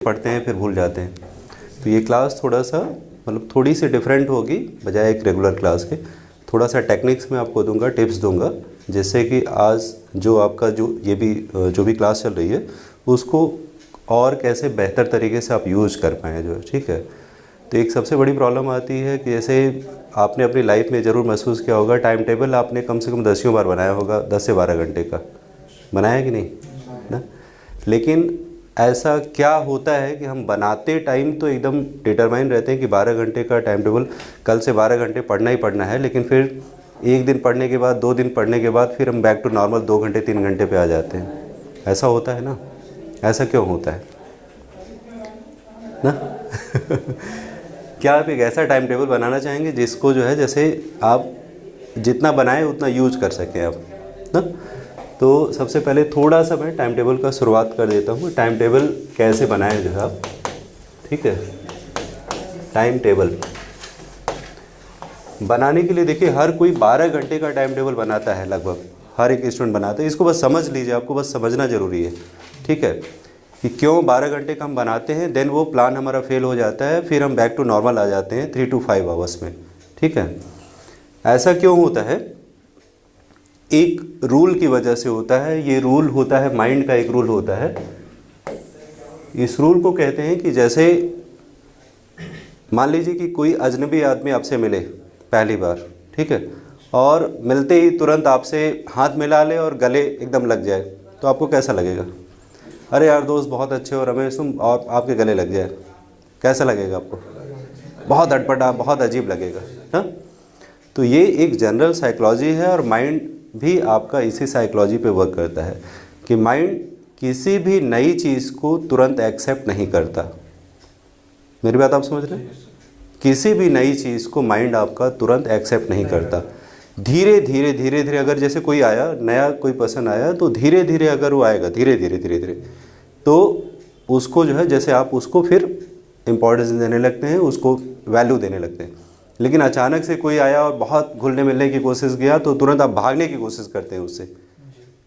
पढ़ते हैं फिर भूल जाते हैं। तो ये क्लास थोड़ा सा मतलब थोड़ी सी डिफरेंट होगी बजाय एक रेगुलर क्लास के। थोड़ा सा टेक्निक्स में आपको दूंगा, टिप्स दूंगा, जिससे कि आज जो आपका जो भी क्लास चल रही है उसको और कैसे बेहतर तरीके से आप यूज़ कर पाएँ जो है, ठीक है। तो एक सबसे बड़ी प्रॉब्लम आती है कि जैसे आपने अपनी लाइफ में ज़रूर महसूस किया होगा, टाइम टेबल आपने कम से कम 10 बार बनाया होगा, 10 से 12 घंटे का बनाया कि नहीं ना। लेकिन ऐसा क्या होता है कि हम बनाते टाइम तो एकदम डिटरमाइन रहते हैं कि 12 घंटे का टाइम टेबल, कल से 12 घंटे पढ़ना ही पढ़ना है, लेकिन फिर एक दिन पढ़ने के बाद, 2 दिन पढ़ने के बाद फिर हम बैक टू नॉर्मल 2 घंटे 3 घंटे पे आ जाते हैं। ऐसा होता है ना, ऐसा क्यों होता है ना क्या आप एक ऐसा टाइम टेबल बनाना चाहेंगे जिसको जो है जैसे आप जितना बनाएं उतना यूज कर सकें आप ना। तो सबसे पहले थोड़ा सा मैं टाइम टेबल का शुरुआत कर देता हूँ। टाइम टेबल कैसे बनाएं जो है आप, ठीक है। टाइम टेबल बनाने के लिए देखिए हर कोई 12 घंटे का टाइम टेबल बनाता है, लगभग हर एक स्टूडेंट बनाता है। इसको बस समझ लीजिए, आपको बस समझना ज़रूरी है, ठीक है, कि क्यों 12 घंटे का हम बनाते हैं। देन वो प्लान हमारा फेल हो जाता है, फिर हम बैक टू नॉर्मल आ जाते हैं 3 to 5 आवर्स में, ठीक है। ऐसा क्यों होता है? एक रूल की वजह से होता है। ये रूल होता है माइंड का, एक रूल होता है। इस रूल को कहते हैं कि जैसे मान लीजिए कि कोई अजनबी आदमी आपसे मिले पहली बार, ठीक है, और मिलते ही तुरंत आपसे हाथ मिला ले और गले एकदम लग जाए, तो आपको कैसा लगेगा? अरे यार दोस्त बहुत अच्छे हो रमेश तुम, और आपके गले लग जाए, कैसा लगेगा आपको? बहुत अटपटा, बहुत अजीब लगेगा ना। तो ये एक जनरल साइकोलॉजी है और माइंड भी आपका इसी साइकोलॉजी पे वर्क करता है कि माइंड किसी भी नई चीज़ को तुरंत एक्सेप्ट नहीं करता। मेरी बात आप समझ रहे हैं? किसी भी नई चीज़ को माइंड आपका तुरंत एक्सेप्ट नहीं करता। धीरे धीरे धीरे धीरे अगर जैसे कोई आया, नया कोई पर्सन आया, तो धीरे धीरे अगर वो आएगा, धीरे धीरे धीरे धीरे, तो उसको जो है जैसे आप उसको फिर इम्पोर्टेंस देने लगते हैं, उसको वैल्यू देने लगते हैं। लेकिन अचानक से कोई आया और बहुत घुलने मिलने की कोशिश किया, तो तुरंत आप भागने की कोशिश करते हैं उससे।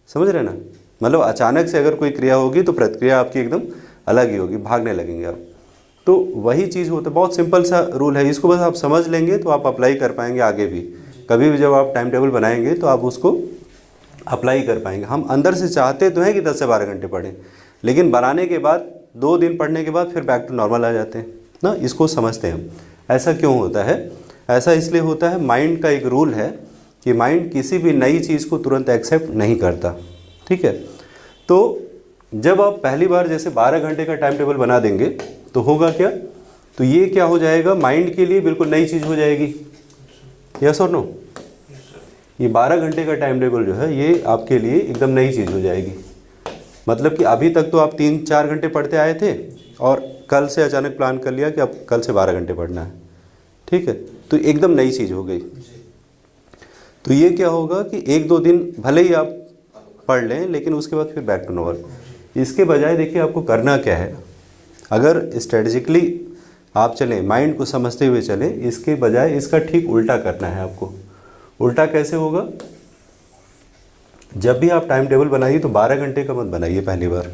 समझ रहे हैं ना? मतलब अचानक से अगर कोई क्रिया होगी तो प्रतिक्रिया आपकी एकदम अलग ही होगी, भागने लगेंगे आप। तो वही चीज़ होता है। बहुत सिंपल सा रूल है, इसको बस आप समझ लेंगे तो आप अप्लाई कर पाएंगे आगे भी। कभी भी जब आप टाइम टेबल बनाएंगे तो आप उसको अप्लाई कर पाएंगे। हम अंदर से चाहते तो हैं कि 10 से 12 घंटे पढ़ें, लेकिन बनाने के बाद 2 दिन पढ़ने के बाद फिर बैक टू नॉर्मल आ जाते हैं ना। इसको समझते हैं हम। ऐसा क्यों होता है? ऐसा इसलिए होता है, माइंड का एक रूल है कि माइंड किसी भी नई चीज़ को तुरंत एक्सेप्ट नहीं करता, ठीक है। तो जब आप पहली बार जैसे 12 घंटे का टाइम टेबल बना देंगे तो होगा क्या? तो ये क्या हो जाएगा, माइंड के लिए बिल्कुल नई चीज़ हो जाएगी। यस और नो? ये 12 घंटे का टाइम टेबल जो है ये आपके लिए एकदम नई चीज़ हो जाएगी। मतलब कि अभी तक तो आप 3-4 घंटे पढ़ते आए थे और कल से अचानक प्लान कर लिया कि अब कल से 12 घंटे पढ़ना है, ठीक है। तो एकदम नई चीज़ हो गई। तो ये क्या होगा कि 1-2 दिन भले ही आप पढ़ लें, लेकिन उसके बाद फिर बैक टू नॉर्मल। इसके बजाय देखिए आपको करना क्या है, अगर स्ट्रेटजिकली आप चलें, माइंड को समझते हुए चलें, इसके बजाय इसका ठीक उल्टा करना है आपको। उल्टा कैसे होगा? जब भी आप टाइम टेबल बनाइए तो 12 घंटे का मत बनाइए पहली बार,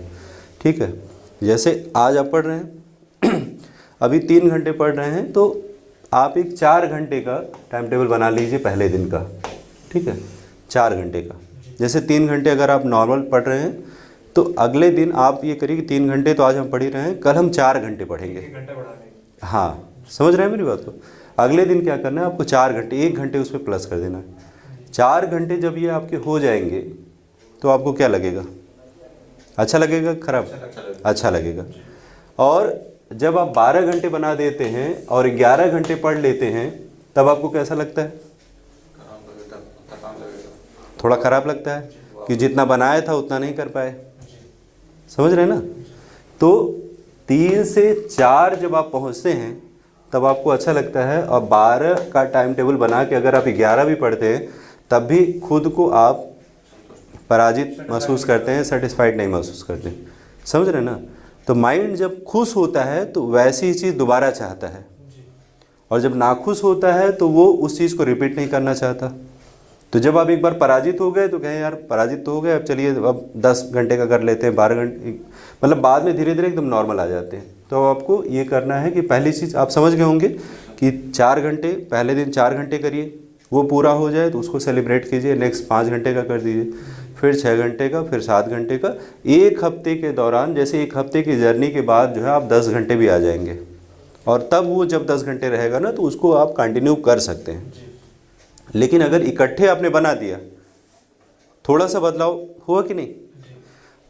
ठीक है। जैसे आज आप पढ़ रहे हैं अभी 3 घंटे पढ़ रहे हैं, तो आप एक 4 घंटे का टाइम टेबल बना लीजिए पहले दिन का, ठीक है, 4 घंटे का। जैसे 3 घंटे अगर आप नॉर्मल पढ़ रहे हैं तो अगले दिन आप ये करिए कि 3 घंटे तो आज हम पढ़ ही रहे हैं, कल हम 4 घंटे पढ़ेंगे। हाँ, समझ रहे हैं मेरी बात को? अगले दिन क्या करना है आपको? 4 घंटे, 1 घंटे उसमें प्लस कर देना है। 4 घंटे जब ये आपके हो जाएंगे तो आपको क्या लगेगा? अच्छा लगेगा, खराब? अच्छा लगेगा। और जब आप 12 घंटे बना देते हैं और 11 घंटे पढ़ लेते हैं, तब आपको कैसा लगता है? थोड़ा खराब लगता है कि जितना बनाया था उतना नहीं कर पाए। समझ रहे हैं ना? तो 3 से 4 जब आप पहुंचते हैं तब आपको अच्छा लगता है। और 12 का टाइम टेबल बना के अगर आप 11 भी पढ़ते हैं तब भी खुद को आप पराजित महसूस करते हैं, सेटिस्फाइड नहीं महसूस करते। समझ रहे हैं ना? तो माइंड जब खुश होता है तो वैसी ही चीज़ दोबारा चाहता है, और जब नाखुश होता है तो वो उस चीज़ को रिपीट नहीं करना चाहता। तो जब आप एक बार पराजित हो गए तो कहें यार पराजित तो हो गए, अब चलिए अब 10 घंटे का कर लेते हैं, 12 घंटे, मतलब बाद में धीरे धीरे एकदम नॉर्मल आ जाते हैं। तो आपको ये करना है कि पहली चीज़ आप समझ गए होंगे कि 4 घंटे, पहले दिन 4 घंटे करिए, वो पूरा हो जाए तो उसको सेलिब्रेट कीजिए, नेक्स्ट 5 घंटे का कर दीजिए, फिर 6 घंटे का, फिर 7 घंटे का। एक हफ्ते के दौरान, जैसे एक हफ्ते की जर्नी के बाद जो है आप 10 घंटे भी आ जाएंगे, और तब वो जब 10 घंटे रहेगा ना तो उसको आप कंटिन्यू कर सकते हैं। लेकिन अगर इकट्ठे आपने बना दिया, थोड़ा सा बदलाव हुआ कि नहीं,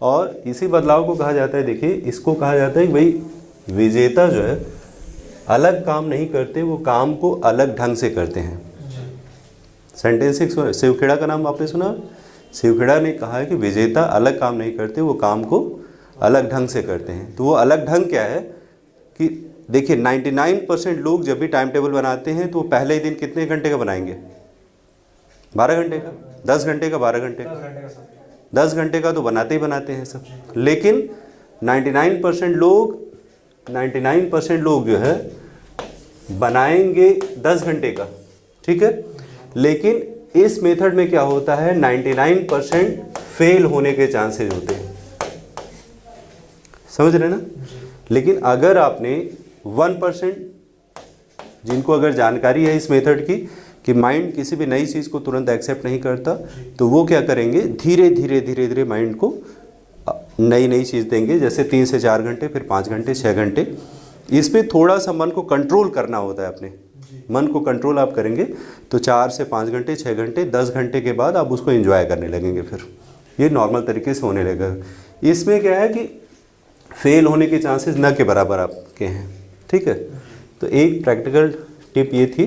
और इसी बदलाव को कहा जाता है, देखिए इसको कहा जाता है कि भाई विजेता जो है अलग काम नहीं करते, वो काम को अलग ढंग से करते हैं। सेंटेंस एक शिवखेड़ा का नाम आपने सुना? शिवखेड़ा ने कहा है कि विजेता अलग काम नहीं करते, वो काम को अलग ढंग से करते हैं। तो वो अलग ढंग क्या है कि देखिए 99% लोग जब भी टाइम टेबल बनाते हैं तो वो पहले ही दिन कितने घंटे का बनाएंगे? 12 घंटे का, 10 घंटे का, 12 घंटे का, 10 घंटे का तो बनाते ही बनाते हैं सब। लेकिन 99% लोग जो है बनाएंगे 10 घंटे का, ठीक है। लेकिन इस मेथड में क्या होता है, 99% फेल होने के चांसेस होते हैं, समझ रहे ना। लेकिन अगर आपने 1%, जिनको अगर जानकारी है इस मेथड की कि माइंड किसी भी नई चीज़ को तुरंत एक्सेप्ट नहीं करता, तो वो क्या करेंगे, धीरे धीरे माइंड को नई चीज़ देंगे, जैसे 3 से 4 घंटे, फिर 5 घंटे, 6 घंटे। इस पर थोड़ा सा मन को कंट्रोल करना होता है, अपने मन को कंट्रोल आप करेंगे तो 4 से 5 घंटे, 6 घंटे, 10 घंटे के बाद आप उसको एंजॉय करने लगेंगे, फिर ये नॉर्मल तरीके से होने लगेगा। इसमें क्या है कि फेल होने के चांसेस न के बराबर आपके हैं, ठीक है। तो एक प्रैक्टिकल टिप ये थी